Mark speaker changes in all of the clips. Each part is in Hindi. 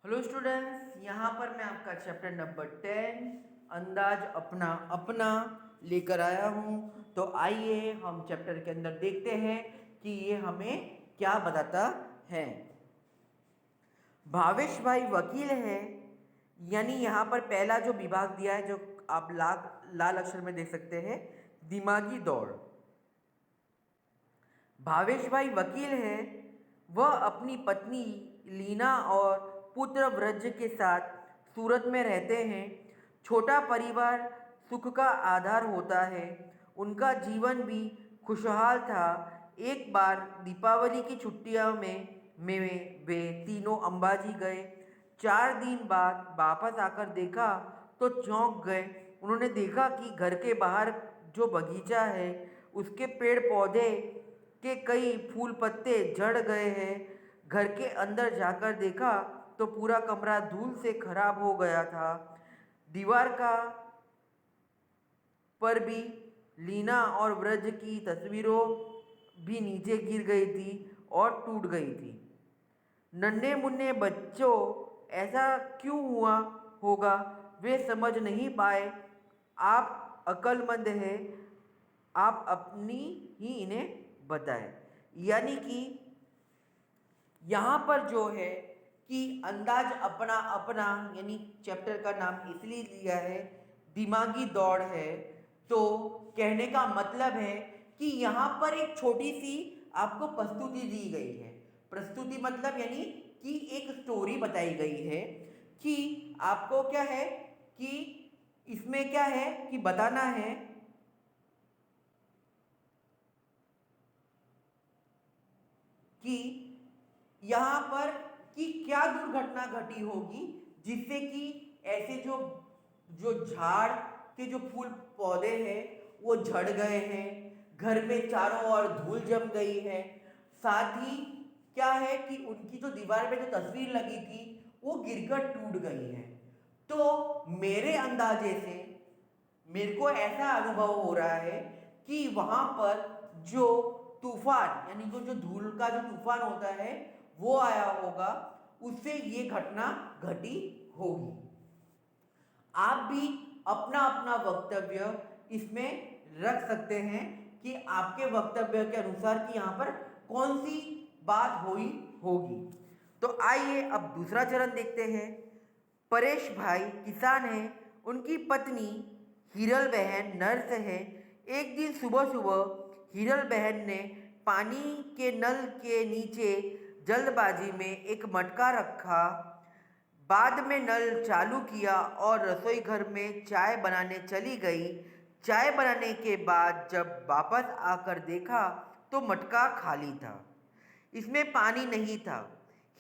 Speaker 1: हेलो स्टूडेंट्स, यहाँ पर मैं आपका चैप्टर नंबर 10 अंदाज अपना अपना लेकर आया हूँ। तो आइए हम चैप्टर के अंदर देखते हैं कि ये हमें क्या बताता है। भावेश भाई वकील है, यानी यहाँ पर पहला जो विभाग दिया है, जो आप लाल अक्षर में देख सकते हैं, दिमागी दौड़। भावेश भाई वकील है, वह अपनी पत्नी लीना और पुत्र व्रज के साथ सूरत में रहते हैं। छोटा परिवार सुख का आधार होता है। उनका जीवन भी खुशहाल था। एक बार दीपावली की छुट्टियों में वे तीनों अंबाजी गए। 4 दिन बाद वापस आकर देखा तो चौंक गए। उन्होंने देखा कि घर के बाहर जो बगीचा है, उसके पेड़ पौधे के कई फूल पत्ते झड़ गए हैं। घर के अंदर जाकर देखा तो पूरा कमरा धूल से खराब हो गया था। दीवार का पर भी लीना और व्रज की तस्वीरों भी नीचे गिर गई थी और टूट गई थी। नन्हे मुन्ने बच्चों, ऐसा क्यों हुआ होगा, वे समझ नहीं पाए। आप अक्लमंद हैं, आप अपनी ही इन्हें बताएं। यानी कि यहाँ पर जो है कि अंदाज अपना अपना, यानी चैप्टर का नाम इसलिए लिया है दिमागी दौड़ है। तो कहने का मतलब है कि यहाँ पर एक छोटी सी आपको प्रस्तुति दी गई है। प्रस्तुति मतलब यानी कि एक स्टोरी बताई गई है कि आपको क्या है कि इसमें क्या है कि बताना है कि यहाँ पर कि क्या दुर्घटना घटी होगी जिससे कि ऐसे जो जो झाड़ के जो फूल पौधे हैं वो झड़ गए हैं। घर में चारों ओर धूल जम गई है। साथ ही क्या है कि उनकी जो दीवार पे जो तस्वीर लगी थी वो गिरकर टूट गई है। तो मेरे अंदाजे से मेरे को ऐसा अनुभव हो रहा है कि वहां पर जो तूफान, यानी कि जो धूल का जो तूफान होता है वो आया होगा, उससे ये घटना घटी होगी। आप भी अपना अपना वक्तव्य इसमें रख सकते हैं कि आपके वक्तव्य के अनुसार कि यहाँ पर कौन सी बात हुई होगी। तो आइए अब दूसरा चरण देखते हैं। परेश भाई किसान हैं, उनकी पत्नी हिरल बहन नर्स है। एक दिन सुबह सुबह हिरल बहन ने पानी के नल के नीचे जल्दबाजी में एक मटका रखा। बाद में नल चालू किया और रसोई घर में चाय बनाने चली गई। चाय बनाने के बाद जब वापस आकर देखा तो मटका खाली था, इसमें पानी नहीं था।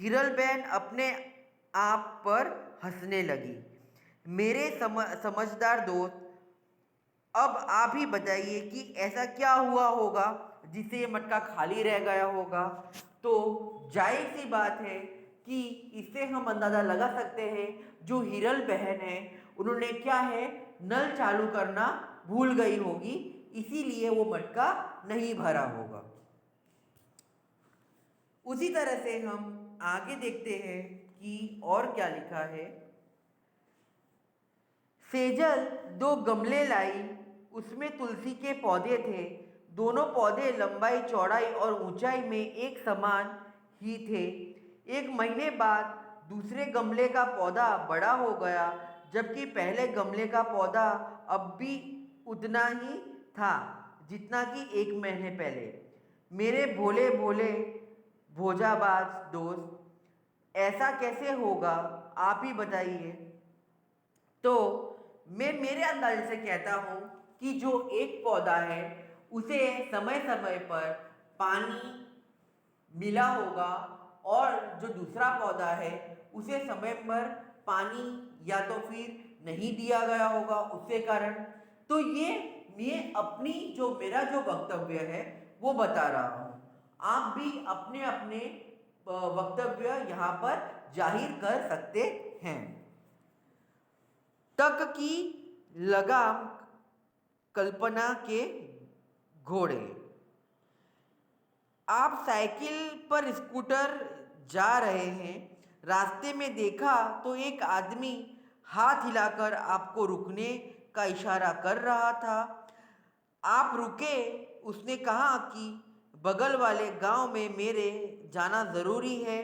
Speaker 1: हिरल बहन अपने आप पर हंसने लगी। मेरे समझदार दोस्त, अब आप ही बताइए कि ऐसा क्या हुआ होगा जिससे ये मटका खाली रह गया होगा। तो जाहिर सी बात है कि इससे हम अंदाज़ा लगा सकते हैं जो हिरल बहन है उन्होंने क्या है नल चालू करना भूल गई होगी, इसीलिए वो मटका नहीं भरा होगा। उसी तरह से हम आगे देखते हैं कि और क्या लिखा है। सेजल 2 गमले लाई, उसमें तुलसी के पौधे थे। दोनों पौधे लंबाई चौड़ाई और ऊंचाई में एक समान ही थे। 1 महीने बाद दूसरे गमले का पौधा बड़ा हो गया, जबकि पहले गमले का पौधा अब भी उतना ही था जितना कि 1 महीने पहले। मेरे भोले भोले भोजाबाज दोस्त, ऐसा कैसे होगा, आप ही बताइए। तो मैं मेरे अंदाजे से कहता हूँ कि जो एक पौधा है उसे समय समय पर पानी मिला होगा और जो दूसरा पौधा है उसे समय पर पानी या तो फिर नहीं दिया गया होगा उसके कारण। तो ये मैं अपनी जो मेरा जो वक्तव्य है वो बता रहा हूँ। आप भी अपने अपने वक्तव्य यहाँ पर जाहिर कर सकते हैं। तक की लगाम कल्पना के घोड़े। आप साइकिल पर स्कूटर जा रहे हैं, रास्ते में देखा तो एक आदमी हाथ हिलाकर आपको रुकने का इशारा कर रहा था। आप रुके। उसने कहा कि बगल वाले गांव में मेरे जाना ज़रूरी है।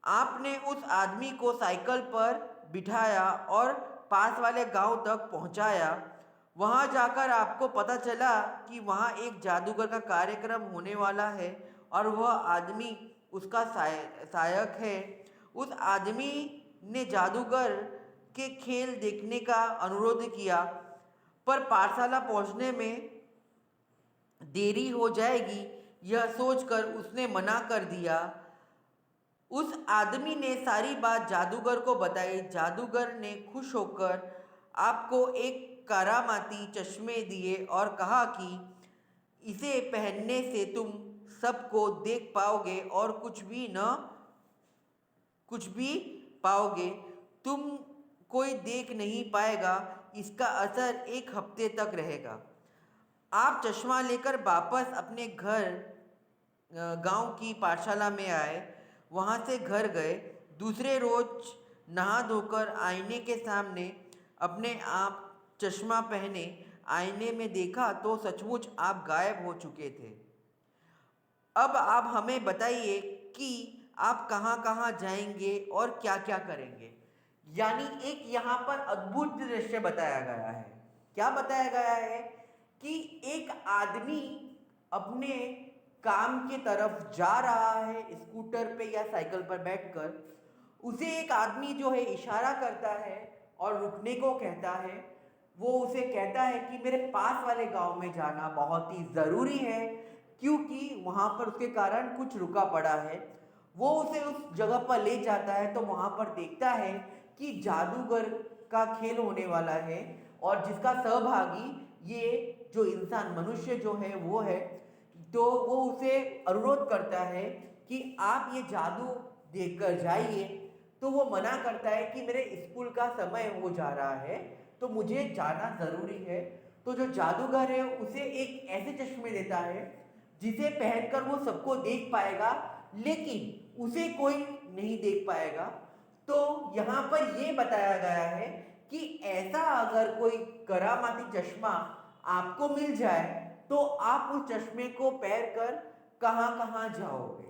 Speaker 1: आपने उस आदमी को साइकिल पर बिठाया और पास वाले गांव तक पहुंचाया। वहां जाकर आपको पता चला कि वहां एक जादूगर का कार्यक्रम होने वाला है और वह आदमी उसका सहायक है। उस आदमी ने जादूगर के खेल देखने का अनुरोध किया, पर पाठशाला पहुंचने में देरी हो जाएगी यह सोचकर उसने मना कर दिया। उस आदमी ने सारी बात जादूगर को बताई। जादूगर ने खुश होकर आपको एक करामाती चश्मे दिए और कहा कि इसे पहनने से तुम सबको देख पाओगे और कुछ भी पाओगे। तुम कोई देख नहीं पाएगा। इसका असर एक हफ्ते तक रहेगा। आप चश्मा लेकर वापस अपने घर गांव की पाठशाला में आए। वहां से घर गए। दूसरे रोज नहा धोकर आईने के सामने अपने आप चश्मा पहने आईने में देखा तो सचमुच आप गायब हो चुके थे। अब आप हमें बताइए कि आप कहाँ कहाँ जाएंगे और क्या क्या करेंगे। यानी एक यहाँ पर अद्भुत दृश्य बताया गया है। क्या बताया गया है कि एक आदमी अपने काम की तरफ जा रहा है स्कूटर पे या साइकिल पर बैठकर। उसे एक आदमी जो है इशारा करता है और रुकने को कहता है। वो उसे कहता है कि मेरे पास वाले गांव में जाना बहुत ही ज़रूरी है, क्योंकि वहाँ पर उसके कारण कुछ रुका पड़ा है। वो उसे उस जगह पर ले जाता है तो वहाँ पर देखता है कि जादूगर का खेल होने वाला है और जिसका सहभागी ये जो इंसान मनुष्य जो है वो है। तो वो उसे अनुरोध करता है कि आप ये जादू देखकर जाइए। तो वो मना करता है कि मेरे स्कूल का समय हो जा रहा है तो मुझे जाना ज़रूरी है। तो जो जादूगर है उसे एक ऐसे चश्मे देता है जिसे पहनकर वो सबको देख पाएगा, लेकिन उसे कोई नहीं देख पाएगा। तो यहाँ पर ये बताया गया है कि ऐसा अगर कोई करामाती चश्मा आपको मिल जाए तो आप उस चश्मे को पहन कर कहाँ कहाँ जाओगे।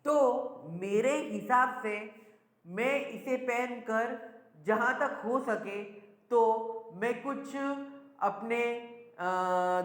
Speaker 1: तो मेरे हिसाब से मैं इसे पहनकर जहाँ तक हो सके तो मैं कुछ अपने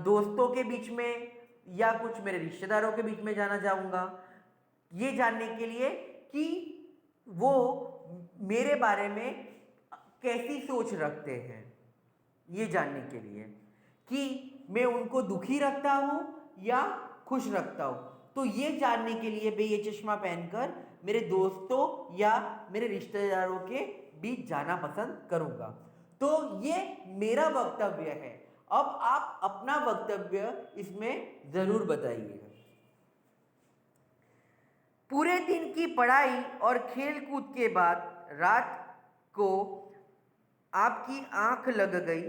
Speaker 1: दोस्तों के बीच में या कुछ मेरे रिश्तेदारों के बीच में जाना चाहूँगा, ये जानने के लिए कि वो मेरे बारे में कैसी सोच रखते हैं। ये जानने के लिए कि मैं उनको दुखी रखता हूँ या खुश रखता हूँ। तो ये जानने के लिए मैं ये चश्मा पहनकर मेरे दोस्तों या मेरे रिश्तेदारों के बीच जाना पसंद करूँगा। तो ये मेरा वक्तव्य है। अब आप अपना वक्तव्य इसमें ज़रूर बताइएगा। पूरे दिन की पढ़ाई और खेल कूद के बाद रात को आपकी आंख लग गई।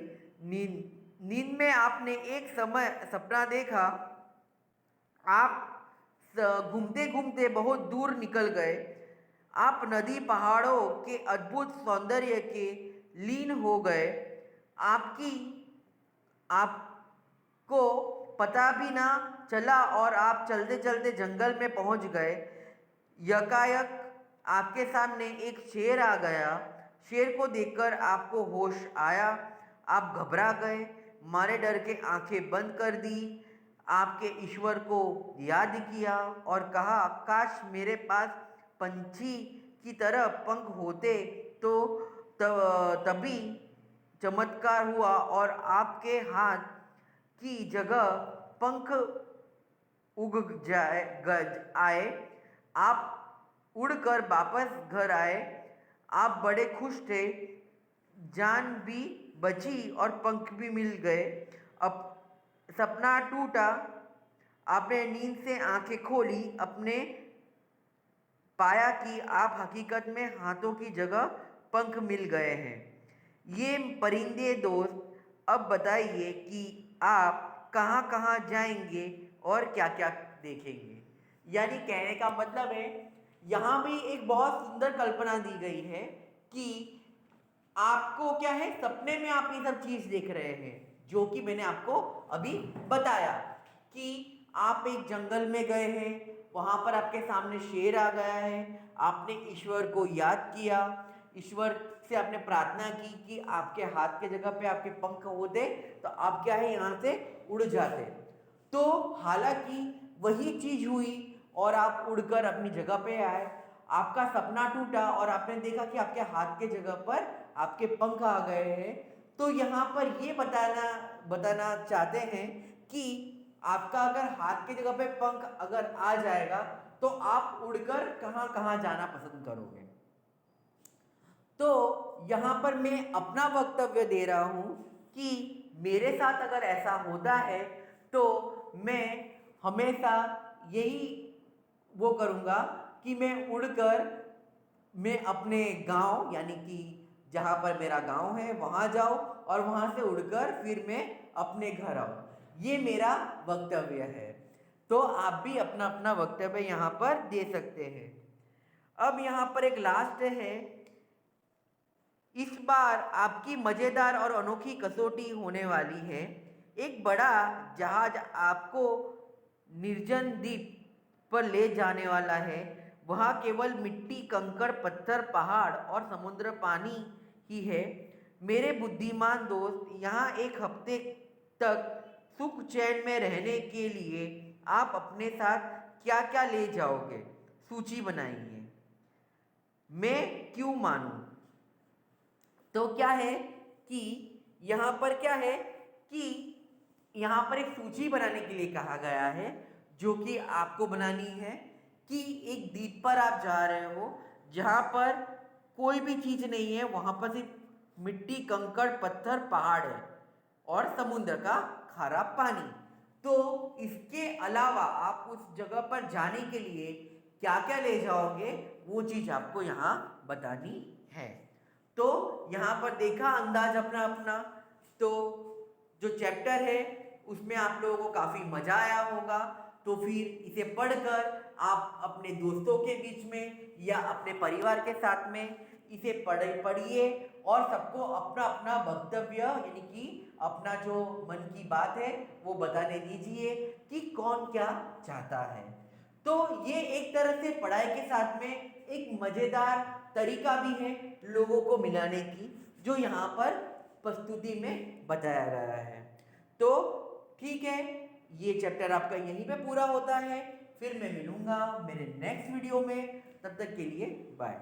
Speaker 1: नींद में आपने एक समय सपना देखा। आप घूमते घूमते बहुत दूर निकल गए। आप नदी पहाड़ों के अद्भुत सौंदर्य के लीन हो गए। आपकी आपको पता भी ना चला और आप चलते चलते जंगल में पहुंच गए। यकायक आपके सामने एक शेर आ गया। शेर को देखकर आपको होश आया। आप घबरा गए, मारे डर के आंखें बंद कर दी। आपके ईश्वर को याद किया और कहा, काश मेरे पास पंछी की तरह पंख होते तो तभी चमत्कार हुआ और आपके हाथ की जगह पंख उग जाए गज आए। आप उड़कर वापस घर आए। आप बड़े खुश थे। जान भी बची और पंख भी मिल गए। अब सपना टूटा। आपने नींद से आंखें खोली। अपने पाया कि आप हकीकत में हाथों की जगह पंख मिल गए हैं। ये परिंदे दोस्त, अब बताइए कि आप कहाँ कहाँ जाएंगे और क्या क्या देखेंगे। यानी कहने का मतलब है यहाँ भी एक बहुत सुंदर कल्पना दी गई है कि आपको क्या है, सपने में आप ये सब चीज देख रहे हैं, जो कि मैंने आपको अभी बताया कि आप एक जंगल में गए हैं, वहां पर आपके सामने शेर आ गया है, आपने ईश्वर को याद किया, ईश्वर से आपने प्रार्थना की कि आपके हाथ के जगह पे आपके पंख होते तो आप क्या है यहाँ से उड़ जाते। तो हालांकि वही चीज हुई और आप उड़कर अपनी जगह पे आए, आपका सपना टूटा और आपने देखा कि आपके हाथ के जगह पर आपके पंख आ गए हैं। तो यहाँ पर ये बताना चाहते हैं कि आपका अगर हाथ की जगह पे पंख अगर आ जाएगा तो आप उड़कर कहाँ कहाँ जाना पसंद करोगे। तो यहाँ पर मैं अपना वक्तव्य दे रहा हूँ कि मेरे साथ अगर ऐसा होता है तो मैं हमेशा यही वो करूँगा कि मैं उड़कर मैं अपने गांव यानी कि जहाँ पर मेरा गांव है वहाँ जाऊँ और वहाँ से उड़कर फिर मैं अपने घर आऊँ। ये मेरा वक्तव्य है। तो आप भी अपना अपना वक्तव्य यहाँ पर दे सकते हैं। अब यहाँ पर एक लास्ट है, इस बार आपकी मज़ेदार और अनोखी कसौटी होने वाली है। एक बड़ा जहाज आपको निर्जन द्वीप पर ले जाने वाला है। वहाँ केवल मिट्टी, कंकड़, पत्थर, पहाड़ और समुद्र पानी ही है। मेरे बुद्धिमान दोस्त, यहाँ एक हफ्ते तक सुख चैन में रहने के लिए आप अपने साथ क्या क्या ले जाओगे? सूची बनाइए। मैं क्यों मानूं? तो क्या है कि यहाँ पर क्या है कि यहाँ पर एक सूची बनाने के लिए कहा गया है, जो कि आपको बनानी है कि एक द्वीप पर आप जा रहे हो जहाँ पर कोई भी चीज़ नहीं है, वहाँ पर सिर्फ मिट्टी, कंकड़, पत्थर, पहाड़ है और समुद्र का खारा पानी। तो इसके अलावा आप उस जगह पर जाने के लिए क्या क्या ले जाओगे, वो चीज़ आपको यहाँ बतानी है। तो यहाँ पर देखा अंदाज अपना अपना। तो जो चैप्टर है उसमें आप लोगों को काफ़ी मज़ा आया होगा। तो फिर इसे पढ़कर आप अपने दोस्तों के बीच में या अपने परिवार के साथ में इसे पढ़िए और सबको अपना अपना वक्तव्य यानी कि अपना जो मन की बात है वो बताने दीजिए कि कौन क्या चाहता है। तो ये एक तरह से पढ़ाई के साथ में एक मज़ेदार तरीका भी है लोगों को मिलाने की, जो यहाँ पर प्रस्तुति में बताया गया है। तो ठीक है, ये चैप्टर आपका यहीं पे पूरा होता है। फिर मैं मिलूंगा मेरे नेक्स्ट वीडियो में, तब तक के लिए बाय।